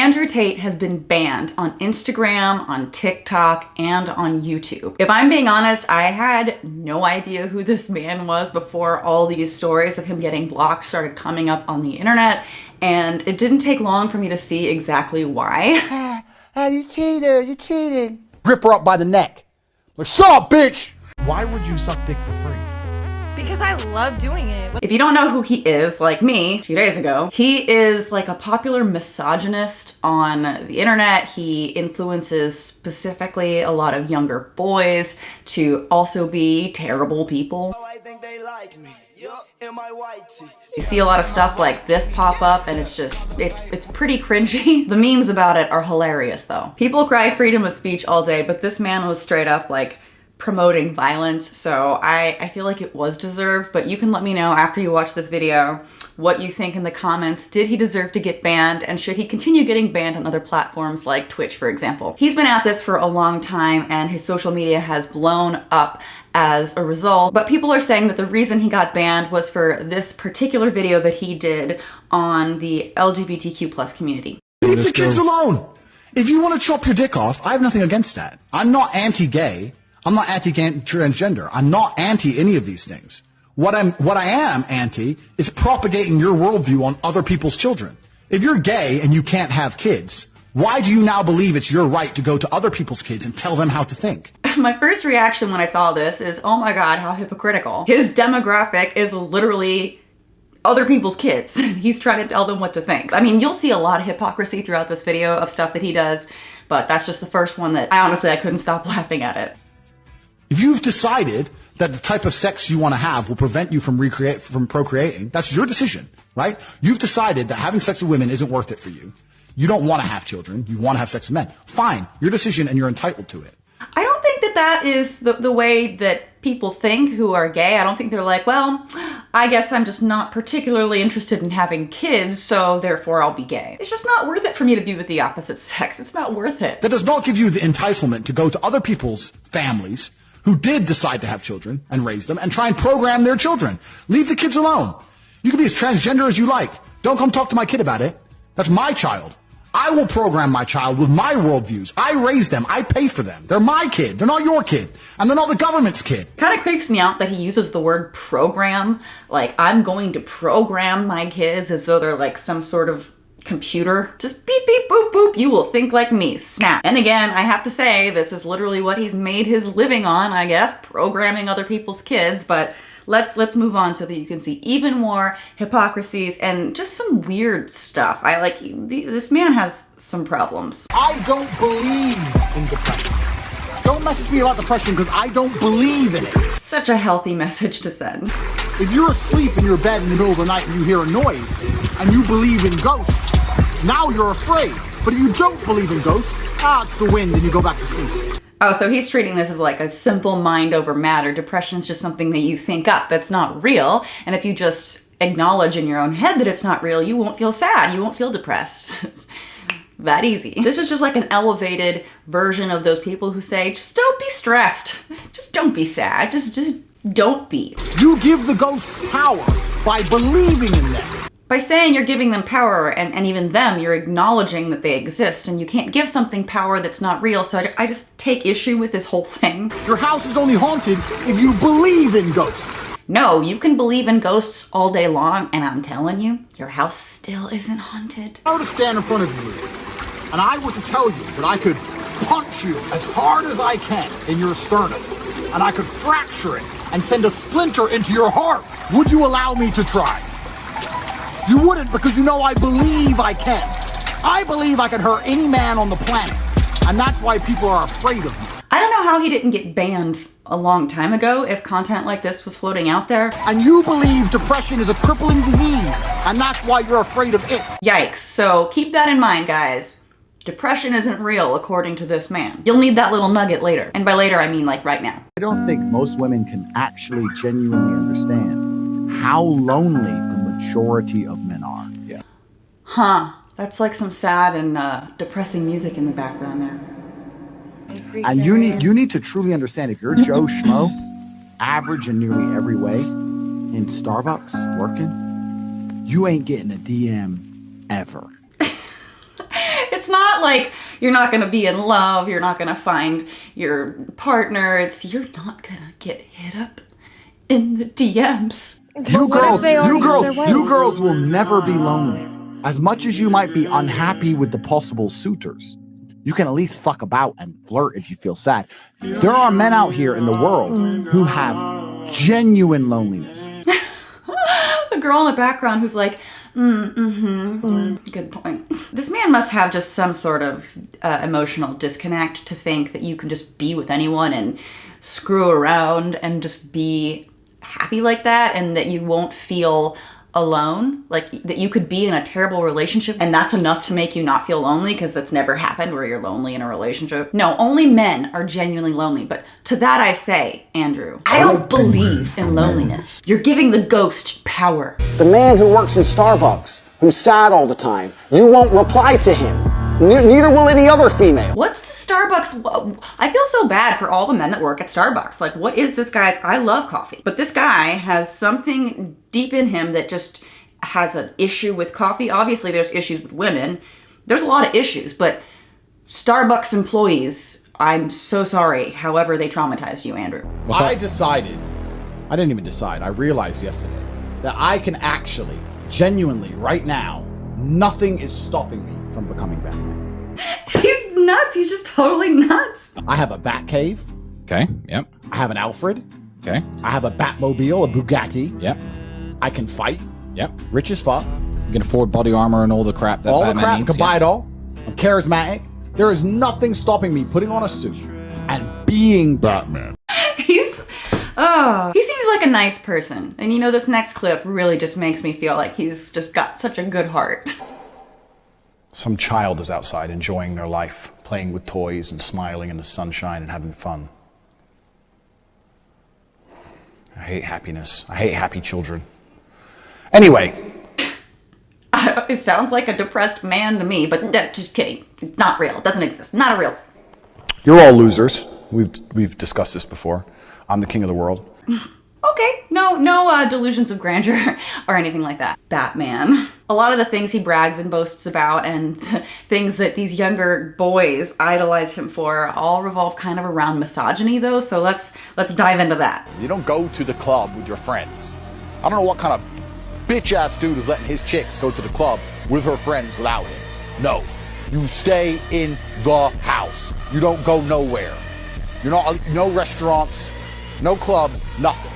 Andrew Tate has been banned on Instagram, on TikTok, and on YouTube. If I'm being honest, I had no idea who this man was before all these stories of him getting blocked started coming up on the internet, and it didn't take long for me to see exactly why. You cheated, you cheated. Grip her up by the neck. Like, shut up, bitch! Why would you suck dick for free? Because I love doing it. If you don't know who he is, like me, a few days ago, he is like a popular misogynist on the internet. He influences specifically a lot of younger boys to also be terrible people. I think they like me. You see a lot of stuff like this pop up and it's pretty cringy. The memes about it are hilarious though. People cry freedom of speech all day, but this man was straight up like promoting violence, so I feel like it was deserved, but you can let me know after you watch this video what you think in the comments. Did he deserve to get banned, and should he continue getting banned on other platforms like Twitch, for example? He's been at this for a long time and his social media has blown up as a result, but people are saying that the reason he got banned was for this particular video that he did on the LGBTQ+ community. Leave the kids alone! If you want to chop your dick off, I have nothing against that. I'm not anti-gay. I'm not anti-transgender. I'm not anti any of these things. What I am anti is propagating your worldview on other people's children. If you're gay and you can't have kids, why do you now believe it's your right to go to other people's kids and tell them how to think? My first reaction when I saw this is, oh my god, how hypocritical. His demographic is literally other people's kids. He's trying to tell them what to think. I mean, you'll see a lot of hypocrisy throughout this video of stuff that he does, but that's just the first one that I couldn't stop laughing at it. If you've decided that the type of sex you want to have will prevent you from procreating, that's your decision, right? You've decided that having sex with women isn't worth it for you. You don't want to have children. You want to have sex with men. Fine. Your decision and you're entitled to it. I don't think that that is the way that people think who are gay. I don't think they're like, well, I guess I'm just not particularly interested in having kids, so therefore I'll be gay. It's just not worth it for me to be with the opposite sex. It's not worth it. That does not give you the entitlement to go to other people's families who did decide to have children and raise them and try and program their children. Leave the kids alone. You can be as transgender as you like. Don't come talk to my kid about it. That's my child. I will program my child with my worldviews. I raise them. I pay for them. They're my kid. They're not your kid. And they're not the government's kid. Kind of creeps me out that he uses the word program. Like, I'm going to program my kids as though they're like some sort of computer. Just beep, beep, boop, boop. You will think like me. Snap. And again, I have to say, this is literally what he's made his living on, I guess, programming other people's kids. But let's move on so that you can see even more hypocrisies and just some weird stuff. This man has some problems. I don't believe in depression. Don't message me about depression because I don't believe in it. Such a healthy message to send. If you're asleep in your bed in the middle of the night and you hear a noise and you believe in ghosts, now you're afraid. But if you don't believe in ghosts, it's the wind and you go back to sleep. Oh, so he's treating this as like a simple mind over matter. Depression is just something that you think up that's not real. And if you just acknowledge in your own head that it's not real, you won't feel sad. You won't feel depressed. That easy. This is just like an elevated version of those people who say, just don't be stressed. Just don't be sad. Just don't be. You give the ghosts power by believing in them. By saying you're giving them power, and even them, you're acknowledging that they exist, and you can't give something power that's not real, so I just take issue with this whole thing. Your house is only haunted if you believe in ghosts. No, you can believe in ghosts all day long, and I'm telling you, your house still isn't haunted. If I were to stand in front of you, and I were to tell you that I could punch you as hard as I can in your sternum, and I could fracture it and send a splinter into your heart, would you allow me to try? You wouldn't, because you know I believe I can. I believe I can hurt any man on the planet, and that's why people are afraid of me. I don't know how he didn't get banned a long time ago if content like this was floating out there. And you believe depression is a crippling disease, and that's why you're afraid of it. Yikes. So keep that in mind, guys. Depression isn't real, according to this man. You'll need that little nugget later. And by later, I mean like right now. I don't think most women can actually genuinely understand how lonely the majority of men are. Yeah. Huh. That's like some sad and depressing music in the background there. And you need to truly understand, if you're Joe Schmo, average in nearly every way, in Starbucks working, you ain't getting a DM ever. It's not like you're not gonna be in love, you're not gonna find your partner. It's you're not gonna get hit up in the DMs. You girls wife? will never be lonely. As much as you might be unhappy with the possible suitors, you can at least fuck about and flirt if you feel sad. There are men out here in the world who have genuine loneliness. The girl in the background who's like, good point. This man must have just some sort of emotional disconnect to think that you can just be with anyone and screw around and just be happy like that, and that you won't feel alone, like that you could be in a terrible relationship and that's enough to make you not feel lonely, because that's never happened where you're lonely in a relationship. No, only men are genuinely lonely. But to that I say, Andrew, I don't believe in loneliness. You're giving the ghost power. The man who works in Starbucks, who's sad all the time, you won't reply to him. Neither will any other female. What's the Starbucks? I feel so bad for all the men that work at Starbucks. Like, what is this guy's? I love coffee, but this guy has something deep in him that just has an issue with coffee. Obviously, there's issues with women. There's a lot of issues, but Starbucks employees, I'm so sorry. However, they traumatized you, Andrew. I didn't even decide. I realized yesterday that I can actually, genuinely, right now, nothing is stopping me from becoming Batman. He's nuts. He's just totally nuts. I have a Batcave. Okay, yep. I have an Alfred. Okay, I have a Batmobile, a Bugatti. yep. I can fight. Yep. Rich as fuck. You can afford body armor and all the crap that All the Batman crap. needs. Can buy it all. I'm charismatic. There is nothing stopping me putting on a suit and being Batman. He seems like a nice person. And you know, this next clip really just makes me feel like he's just got such a good heart. Some child is outside enjoying their life, playing with toys and smiling in the sunshine and having fun. I hate happiness. I hate happy children. Anyway. It sounds like a depressed man to me, but just kidding. It's not real. It doesn't exist. Not a real. You're all losers. We've discussed this before. I'm the king of the world. Okay, no delusions of grandeur or anything like that. Batman. A lot of the things he brags and boasts about and the things that these younger boys idolize him for all revolve kind of around misogyny though, so let's dive into that. You don't go to the club with your friends. I don't know what kind of bitch-ass dude is letting his chicks go to the club with her friends without him. No. You stay in the house. You don't go nowhere. You're not, no restaurants, no clubs, nothing.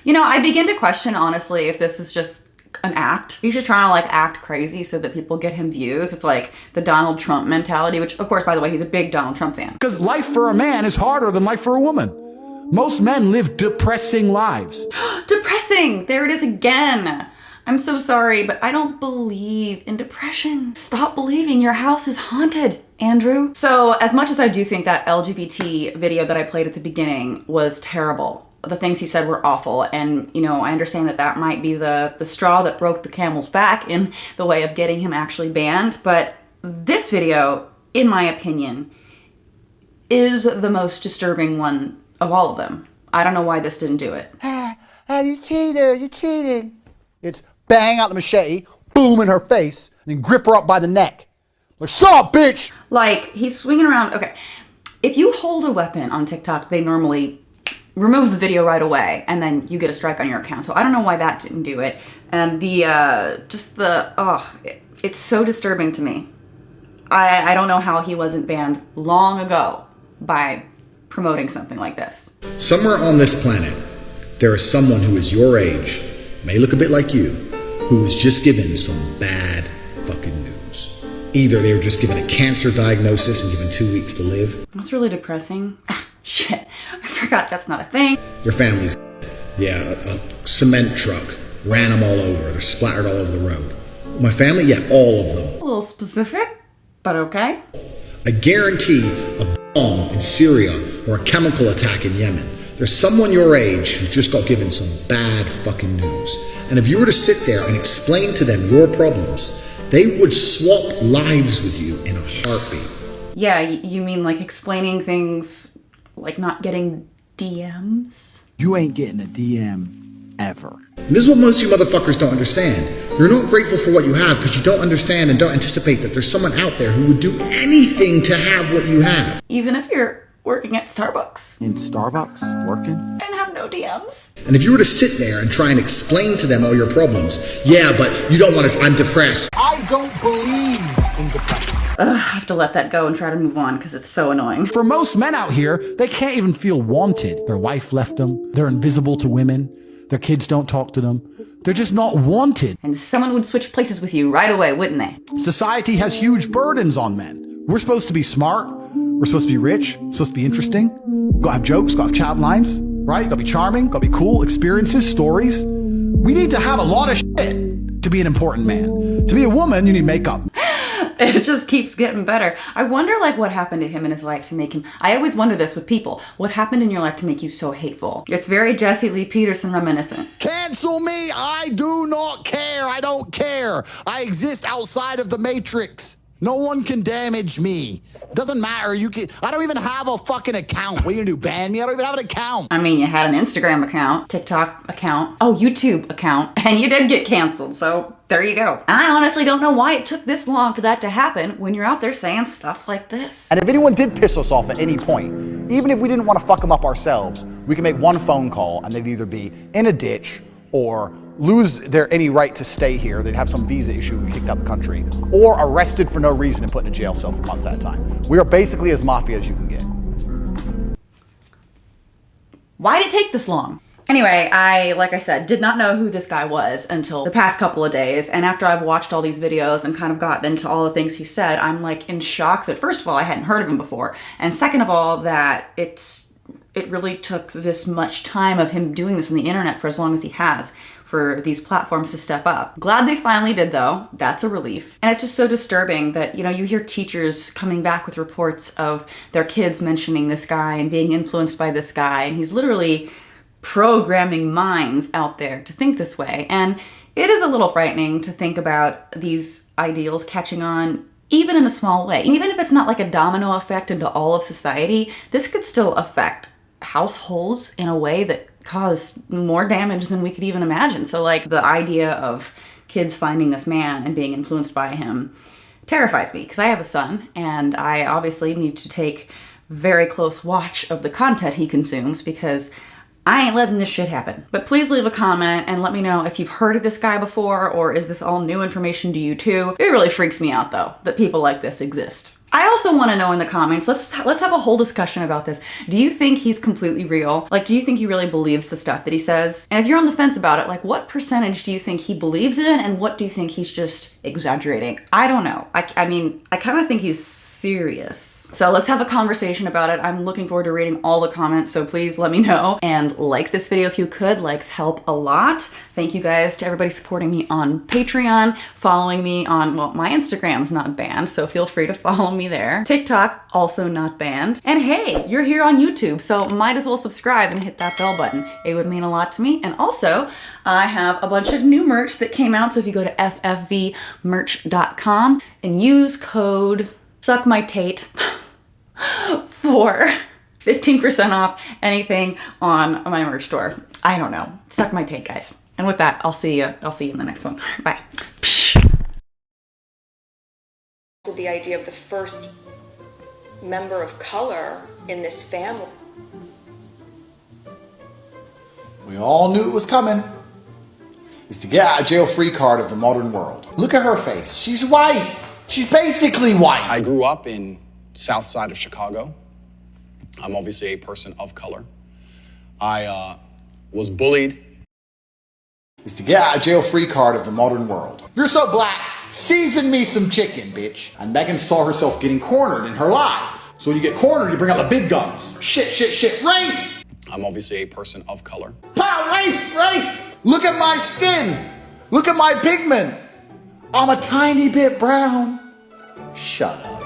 You know, I begin to question, honestly, if this is just an act. He's just trying to, like, act crazy so that people get him views. It's like the Donald Trump mentality, which, of course, by the way, he's a big Donald Trump fan. Because life for a man is harder than life for a woman. Most men live depressing lives. Depressing! There it is again. I'm so sorry, but I don't believe in depression. Stop believing your house is haunted, Andrew. So, as much as I do think that LGBT video that I played at the beginning was terrible, the things he said were awful, and you know, I understand that that might be the straw that broke the camel's back in the way of getting him actually banned, but this video, in my opinion, is the most disturbing one of all of them. I don't know why this didn't do it. You cheated, you cheated. It's bang out the machete, boom in her face, and then grip her up by the neck. Like, shut up, bitch! Like, he's swinging around, okay. If you hold a weapon on TikTok, they normally remove the video right away, and then you get a strike on your account. So I don't know why that didn't do it. And it's so disturbing to me. I don't know how he wasn't banned long ago by promoting something like this. Somewhere on this planet, there is someone who is your age, may look a bit like you, who was just given some bad fucking news. Either they were just given a cancer diagnosis and given 2 weeks to live. That's really depressing. Shit, I forgot that's not a thing. Your family's a cement truck ran them all over. They're splattered all over the road. My family, yeah, all of them. A little specific, but okay. I guarantee a bomb in Syria or a chemical attack in Yemen. There's someone your age who's just got given some bad fucking news. And if you were to sit there and explain to them your problems, they would swap lives with you in a heartbeat. Yeah, you mean like explaining things like not getting DMs? You ain't getting a DM ever. And this is what most of you motherfuckers don't understand. You're not grateful for what you have because you don't understand and don't anticipate that there's someone out there who would do anything to have what you have. Even if you're working at Starbucks In Starbucks, working? and have no DMs. And if you were to sit there and try and explain to them all your problems, yeah, but you don't want to, I'm depressed. I don't believe in depression. Ugh, I have to let that go and try to move on because it's so annoying. For most men out here, they can't even feel wanted. Their wife left them. They're invisible to women. Their kids don't talk to them. They're just not wanted. And someone would switch places with you right away, wouldn't they? Society has huge burdens on men. We're supposed to be smart. We're supposed to be rich. Supposed to be interesting. Gotta have jokes. Gotta have chat lines. Right? Gotta be charming. Gotta be cool. Experiences. Stories. We need to have a lot of shit to be an important man. To be a woman, you need makeup. It just keeps getting better. I wonder like what happened to him in his life to make him, I always wonder this with people. What happened in your life to make you so hateful? It's very Jesse Lee Peterson reminiscent. Cancel me. I do not care. I don't care. I exist outside of the matrix. No one can damage me. Doesn't matter. I don't even have a fucking account. What are you gonna do? Ban me? I don't even have an account. I mean, you had an Instagram account, TikTok account, YouTube account, and you did get canceled, so there you go. And I honestly don't know why it took this long for that to happen when you're out there saying stuff like this. And if anyone did piss us off at any point, even if we didn't want to fuck them up ourselves, we can make one phone call and they'd either be in a ditch or lose their any right to stay here. They'd have some visa issue and be kicked out the country, or arrested for no reason and put in a jail cell for months at a time. We are basically as mafia as you can get. Why did it take this long? Anyway, like I said, did not know who this guy was until the past couple of days. And after I've watched all these videos and kind of gotten into all the things he said, I'm like in shock that first of all, I hadn't heard of him before. And second of all, that it really took this much time of him doing this on the internet for as long as he has for these platforms to step up. Glad they finally did though. That's a relief. And it's just so disturbing that, you hear teachers coming back with reports of their kids mentioning this guy and being influenced by this guy. And he's literally programming minds out there to think this way. And it is a little frightening to think about these ideals catching on even in a small way. And even if it's not like a domino effect into all of society, this could still affect households in a way that cause more damage than we could even imagine. So like the idea of kids finding this man and being influenced by him terrifies me because I have a son and I obviously need to take very close watch of the content he consumes because I ain't letting this shit happen. But please leave a comment and let me know if you've heard of this guy before or is this all new information to you too. It really freaks me out though that people like this exist. I also want to know in the comments, let's have a whole discussion about this. Do you think he's completely real? Like, do you think he really believes the stuff that he says? And if you're on the fence about it, like what percentage do you think he believes in and what do you think he's just exaggerating? I don't know. I mean, I kind of think he's serious. So let's have a conversation about it. I'm looking forward to reading all the comments, so please let me know. And like this video if you could. Likes help a lot. Thank you guys to everybody supporting me on Patreon, following me on, well, my Instagram's not banned, so feel free to follow me there. TikTok, also not banned. And hey, you're here on YouTube, so might as well subscribe and hit that bell button. It would mean a lot to me. And also, I have a bunch of new merch that came out, so if you go to ffvmerch.com and use code Suck My Tate for 15% off anything on my merch store. I don't know. Suck my Tate, guys. And with that, I'll see you in the next one. Bye. The idea of the first member of color in this family. We all knew it was coming. It's to get out of jail free card of the modern world. Look at her face. She's white. She's basically white. I grew up in South Side of Chicago. I'm obviously a person of color. I was bullied. It's to get out of jail free card of the modern world. If you're so black, season me some chicken, bitch. And Megan saw herself getting cornered in her lie. So when you get cornered, you bring out the big guns. Shit, race! I'm obviously a person of color. Pow, race! Look at my skin. Look at my pigment. I'm a tiny bit brown. Shut up.